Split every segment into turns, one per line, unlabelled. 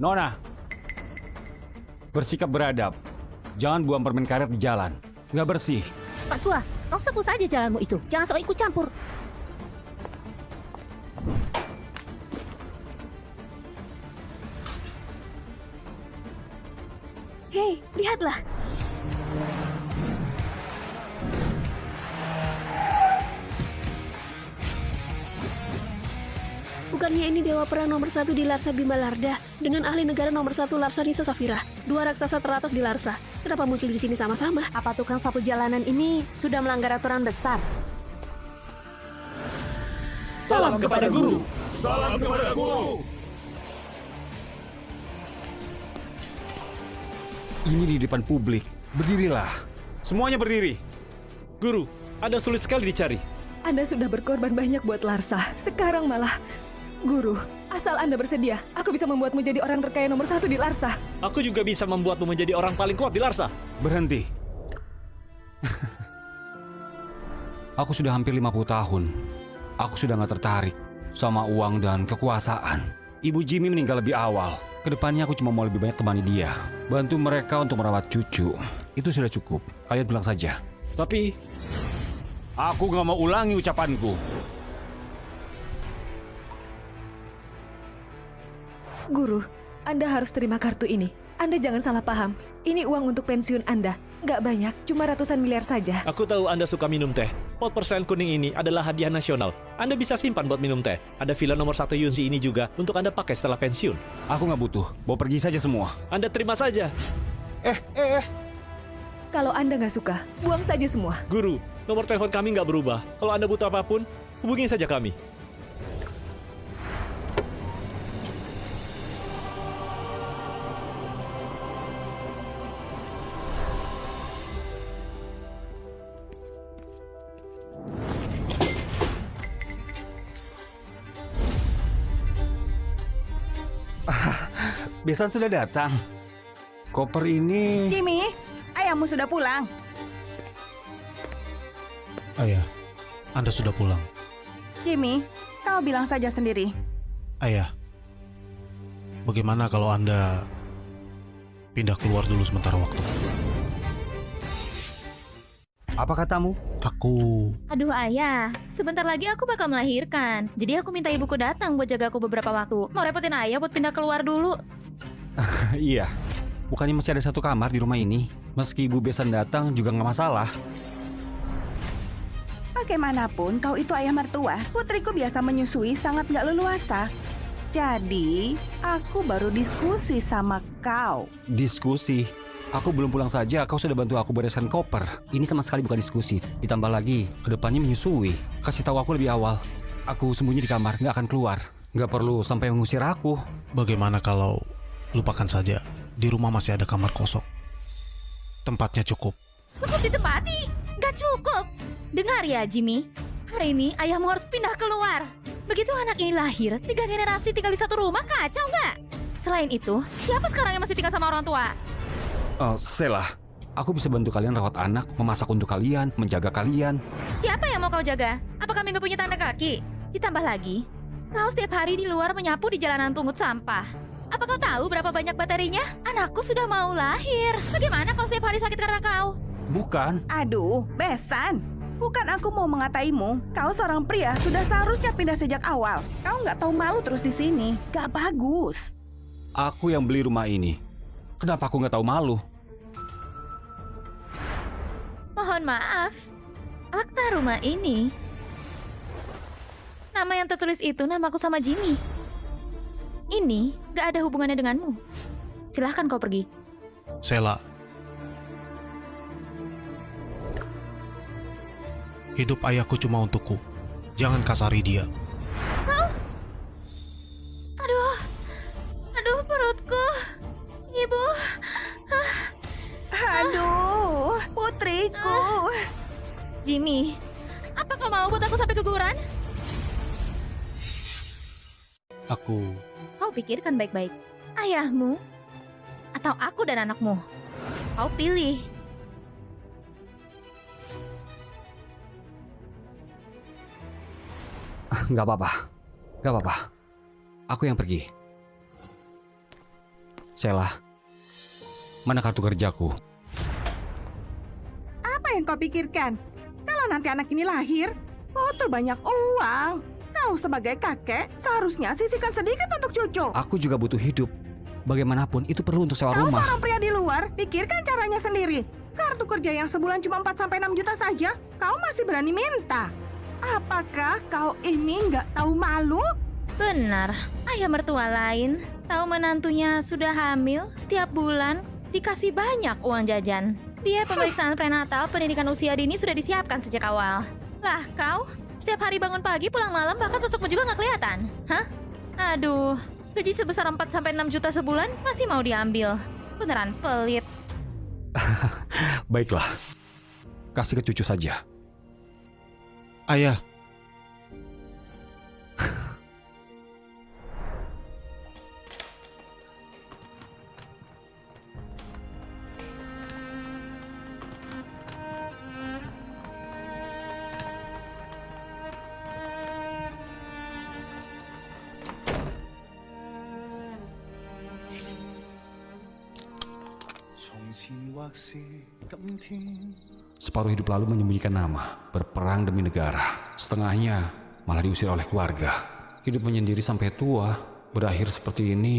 Nona, bersikap beradab. Jangan buang permen karet di jalan. Nggak bersih.
Pak Tua, kau sapu saja jalanmu itu. Jangan sok ikut campur. Hei, lihatlah. Bukannya ini dewa perang nomor 1 di Larsa Bimbalarda dengan ahli negara nomor 1 Larsa Nisa Safira. Dua raksasa teratas di Larsa. Kenapa muncul di sini sama-sama?
Apa tukang sapu jalanan ini sudah melanggar aturan besar?
Salam kepada guru. Salam kepada guru.
Ini di depan publik. Berdirilah. Semuanya berdiri.
Guru, Anda sulit sekali dicari.
Anda sudah berkorban banyak buat Larsa. Sekarang malah... Guru, asal Anda bersedia, aku bisa membuatmu jadi orang terkaya nomor 1 di Larsa.
Aku juga bisa membuatmu menjadi orang paling kuat di Larsa.
Berhenti. Aku sudah hampir 50 tahun. Aku sudah gak tertarik sama uang dan kekuasaan. Ibu Jimmy meninggal lebih awal. Kedepannya aku cuma mau lebih banyak temani dia. Bantu mereka untuk merawat cucu. Itu sudah cukup. Kalian pulang saja.
Tapi...
Aku gak mau ulangi ucapanku.
Guru, Anda harus terima kartu ini. Anda jangan salah paham. Ini uang untuk pensiun Anda. Nggak banyak, cuma ratusan miliar saja.
Aku tahu Anda suka minum teh. Pot porselen kuning ini adalah hadiah nasional. Anda bisa simpan buat minum teh. Ada villa nomor 1 Yunzi ini juga untuk Anda pakai setelah pensiun.
Aku nggak butuh. Bawa pergi saja semua.
Anda terima saja.
Kalau Anda nggak suka, buang saja semua.
Guru, nomor telepon kami nggak berubah. Kalau Anda butuh apapun, hubungi saja kami.
Besan sudah datang. Koper ini...
Jimmy, ayahmu sudah pulang.
Ayah, Anda sudah pulang.
Jimmy, kau bilang saja sendiri.
Ayah, bagaimana kalau Anda pindah keluar dulu sementara waktu?
Apa katamu?
Aku...
Aduh ayah, sebentar lagi aku bakal melahirkan. Jadi aku minta ibuku datang buat jaga aku beberapa waktu. Mau repotin ayah buat pindah keluar dulu.
Iya. Bukannya masih ada satu kamar di rumah ini? Meski Ibu Besan datang juga nggak masalah.
Bagaimanapun, kau itu ayah mertua. Putriku biasa menyusui sangat nggak leluasa. Jadi, aku baru diskusi sama kau.
Diskusi? Aku belum pulang saja, kau sudah bantu aku bereskan koper. Ini sama sekali bukan diskusi. Ditambah lagi, kedepannya menyusui. Kasih tahu aku lebih awal. Aku sembunyi di kamar, nggak akan keluar. Nggak perlu sampai mengusir aku.
Bagaimana kalau lupakan saja, di rumah masih ada kamar kosong. Tempatnya cukup.
Cukup ditempati? Nggak cukup. Dengar ya Jimmy, hari ini ayahmu harus pindah keluar. Begitu anak ini lahir, 3 generasi tinggal di satu rumah, kacau nggak? Selain itu, siapa sekarang yang masih tinggal sama orang tua?
Sela, aku bisa bantu kalian rawat anak, memasak untuk kalian, menjaga kalian.
Siapa yang mau kau jaga? Apa kami nggak punya tanda kaki? Ditambah lagi, kau setiap hari di luar menyapu di jalanan pungut sampah. Apa kau tahu berapa banyak baterinya? Anakku sudah mau lahir. Bagaimana kau setiap hari sakit karena kau?
Bukan.
Aduh, Besan. Bukan aku mau mengataimu. Kau seorang pria, sudah seharusnya pindah sejak awal. Kau nggak tahu malu terus di sini. Gak bagus.
Aku yang beli rumah ini. Kenapa aku nggak tahu malu?
Mohon maaf, akta rumah ini. Nama yang tertulis itu namaku sama Jimmy. Ini gak ada hubungannya denganmu. Silahkan kau pergi.
Sela, hidup ayahku cuma untukku. Jangan kasari dia.
Aduh perutku. Ibu.
Aduh, putriku.
Jimmy, apa kau mau buat aku sampai keguguran?
Aku...
Kau pikirkan baik-baik. Ayahmu atau aku dan anakmu? Kau pilih.
Nggak apa-apa. Nggak apa-apa. Aku yang pergi. Sheila, mana kartu kerjaku?
Apa yang kau pikirkan? Kalau nanti anak ini lahir, butuh banyak uang. Kau sebagai kakek seharusnya sisihkan sedikit untuk cucu.
Aku juga butuh hidup. Bagaimanapun itu perlu untuk sewa
Kau
rumah.
seorang pria di luar, pikirkan caranya sendiri. Kartu kerja yang sebulan cuma 4-6 juta saja, kau masih berani minta. Apakah kau ini nggak tahu malu?
Benar, ayah mertua lain tahu menantunya sudah hamil, setiap bulan dikasih banyak uang jajan. Biaya pemeriksaan prenatal pendidikan usia dini sudah disiapkan sejak awal. Lah kau, setiap hari bangun pagi pulang malam bahkan sosokmu juga nggak kelihatan. Hah? Aduh, gaji sebesar 4-6 juta sebulan masih mau diambil. Beneran pelit.
Baiklah, kasih ke cucu saja.
Ayah,
Separuh hidup lalu menyembunyikan nama, berperang demi negara. Setengahnya malah diusir oleh keluarga. Hidup menyendiri sampai tua, berakhir seperti ini.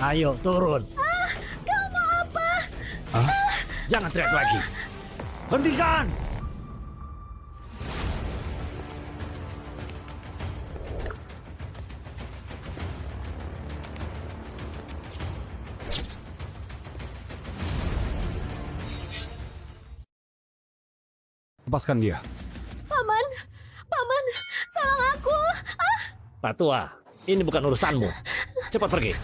Ayo, turun.
Kau mau apa?
Jangan teriak lagi. Hentikan!
Lepaskan dia.
Paman, paman, tolong aku.
Pak Tua, ini bukan urusanmu. Cepat pergi.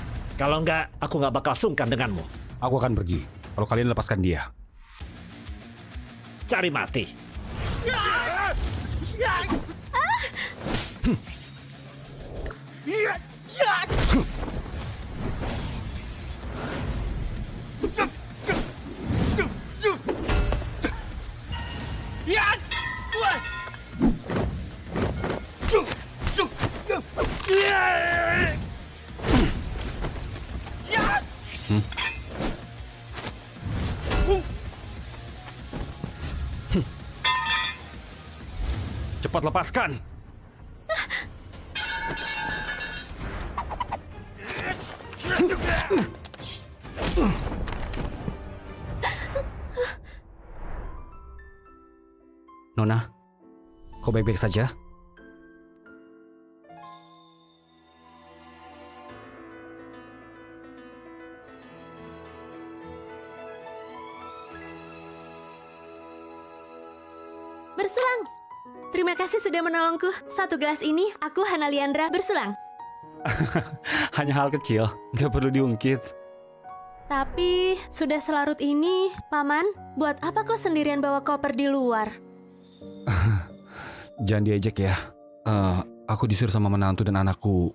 Kalau enggak, aku nggak bakal sungkan denganmu.
Aku akan pergi kalau kalian lepaskan dia.
Cari mati.
Cepat lepaskan. Nona, kau baik-baik saja?
Berselang. Terima kasih sudah menolongku. Satu gelas ini, aku Hana Liandra berselang.
Hanya hal kecil, nggak perlu diungkit.
Tapi, sudah selarut ini, Paman, buat apa kau sendirian bawa koper di luar?
Jangan diejek ya. Aku disuruh sama menantu dan anakku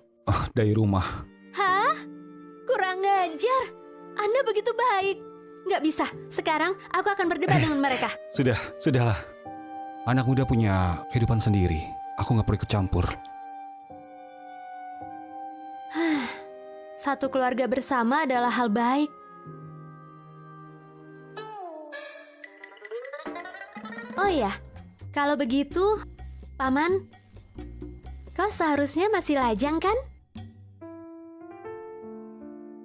dari rumah.
Hah? Kurang ngajar. Anda begitu baik. Nggak bisa. Sekarang, aku akan berdebat dengan mereka.
Sudahlah. Anak muda punya kehidupan sendiri. Aku nggak perlu ikut campur.
Satu keluarga bersama adalah hal baik. Oh ya, kalau begitu, Paman, kau seharusnya masih lajang kan?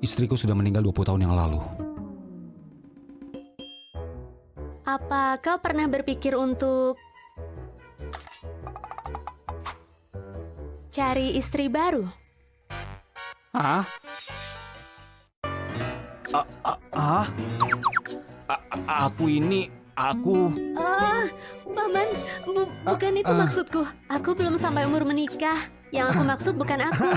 Istriku sudah meninggal 20 tahun yang lalu.
Apa kau pernah berpikir untuk cari istri baru?
Hah? Aku...
Paman, bukan itu maksudku. Aku belum sampai umur menikah. Yang aku maksud bukan aku.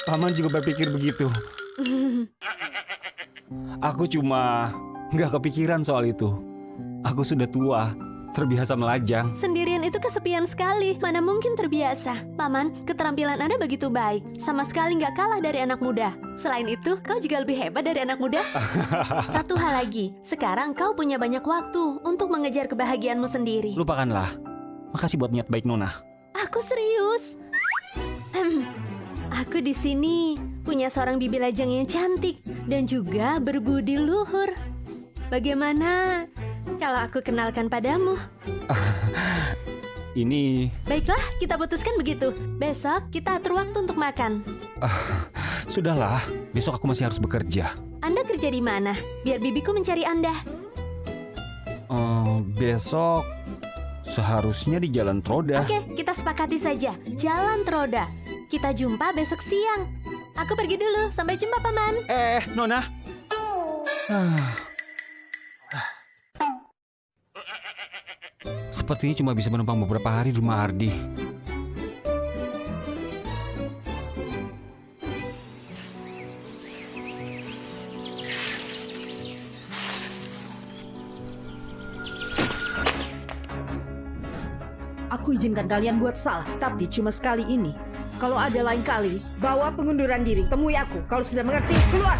Paman juga berpikir begitu. Aku cuma nggak kepikiran soal itu. Aku sudah tua, terbiasa melajang.
Sendirian itu kesepian sekali. Mana mungkin terbiasa. Paman, keterampilan Anda begitu baik. Sama sekali nggak kalah dari anak muda. Selain itu, kau juga lebih hebat dari anak muda. Satu hal lagi, sekarang kau punya banyak waktu untuk mengejar kebahagiaanmu sendiri.
Lupakanlah. Makasih buat niat baik Nona.
Aku serius. Aku di sini punya seorang bibi lajang yang cantik dan juga berbudi luhur. Bagaimana kalau aku kenalkan padamu?
Ini...
Baiklah, kita putuskan begitu. Besok kita atur waktu untuk makan.
Sudahlah, besok aku masih harus bekerja.
Anda kerja di mana? Biar bibiku mencari Anda.
Besok seharusnya di Jalan Troda.
Oke, kita sepakati saja. Jalan Troda. Kita jumpa besok siang. Aku pergi dulu. Sampai jumpa, Paman.
Nona. Sepertinya cuma bisa menumpang beberapa hari di rumah Ardi.
Aku izinkan kalian buat salah, tapi cuma sekali ini. Kalau ada lain kali, bawa pengunduran diri. Temui aku. Kalau sudah mengerti, keluar!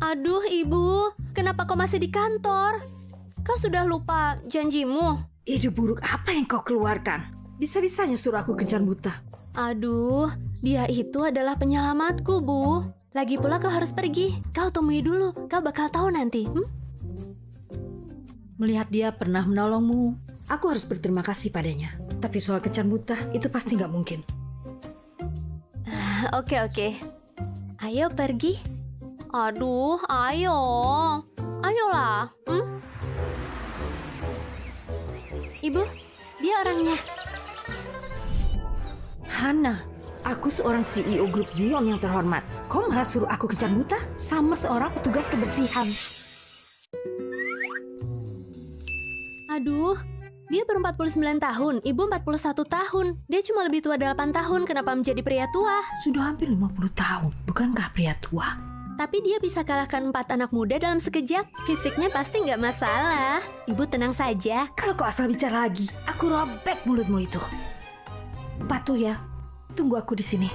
Aduh, Ibu. Kenapa kau masih di kantor? Kau sudah lupa janjimu?
Ide buruk apa yang kau keluarkan? Bisa-bisanya suruh aku kencan buta.
Aduh, dia itu adalah penyelamatku, Bu. Lagi pula kau harus pergi. Kau temui dulu. Kau bakal tahu nanti.
Melihat dia pernah menolongmu, aku harus berterima kasih padanya. Tapi soal kencan buta, itu pasti nggak mungkin.
Oke. Ayo pergi. Aduh, ayo. Ayolah. Ibu, dia orangnya.
Hana, aku seorang CEO grup Zion yang terhormat. Kau malah suruh aku kencan buta sama seorang petugas kebersihan.
Aduh, dia baru 49 tahun, ibu 41 tahun. Dia cuma lebih tua 8 tahun, kenapa menjadi pria tua?
Sudah hampir 50 tahun, bukankah pria tua?
Tapi dia bisa kalahkan 4 anak muda dalam sekejap. Fisiknya pasti nggak masalah. Ibu tenang saja.
Kalau kau asal bicara lagi, aku robek mulutmu itu. Patuh ya, tunggu aku di sini.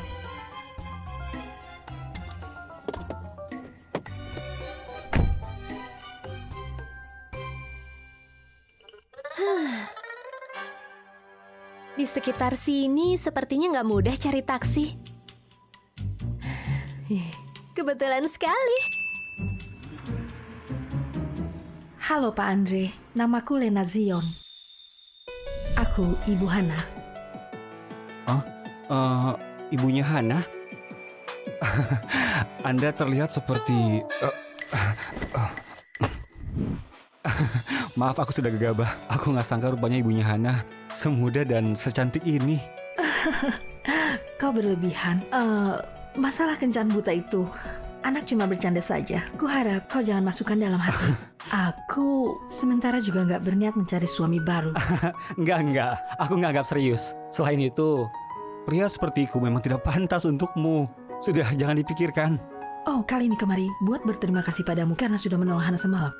Di sekitar sini sepertinya nggak mudah cari taksi. Kebetulan sekali.
Halo Pak Andre, namaku Lena Zion. Aku Ibu Hana.
Ibunya Hana? Anda terlihat seperti... Maaf, aku sudah gegabah. Aku nggak sangka rupanya ibunya Hana semuda dan secantik ini.
Kau berlebihan. Masalah kencan buta itu, anak cuma bercanda saja. Kuharap kau jangan masukkan dalam hati. Aku sementara juga nggak berniat mencari suami baru.
Enggak. Aku nggak anggap serius. Selain itu, pria sepertiku memang tidak pantas untukmu. Sudah, jangan dipikirkan.
Oh, kali ini kemari buat berterima kasih padamu karena sudah menolong Hana semalam.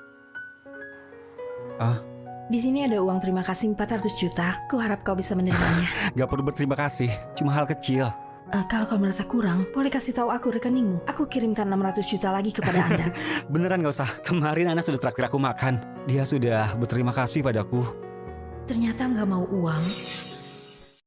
Di sini ada uang terima kasih 400 juta. Kuharap kau bisa menerimanya.
Gak perlu berterima kasih, cuma hal kecil.
Kalau kau merasa kurang, boleh kasih tahu aku rekeningmu. Aku kirimkan 600 juta lagi kepada Anda.
Beneran gak usah. Kemarin Ana sudah traktir aku makan. Dia sudah berterima kasih padaku.
Ternyata nggak mau uang.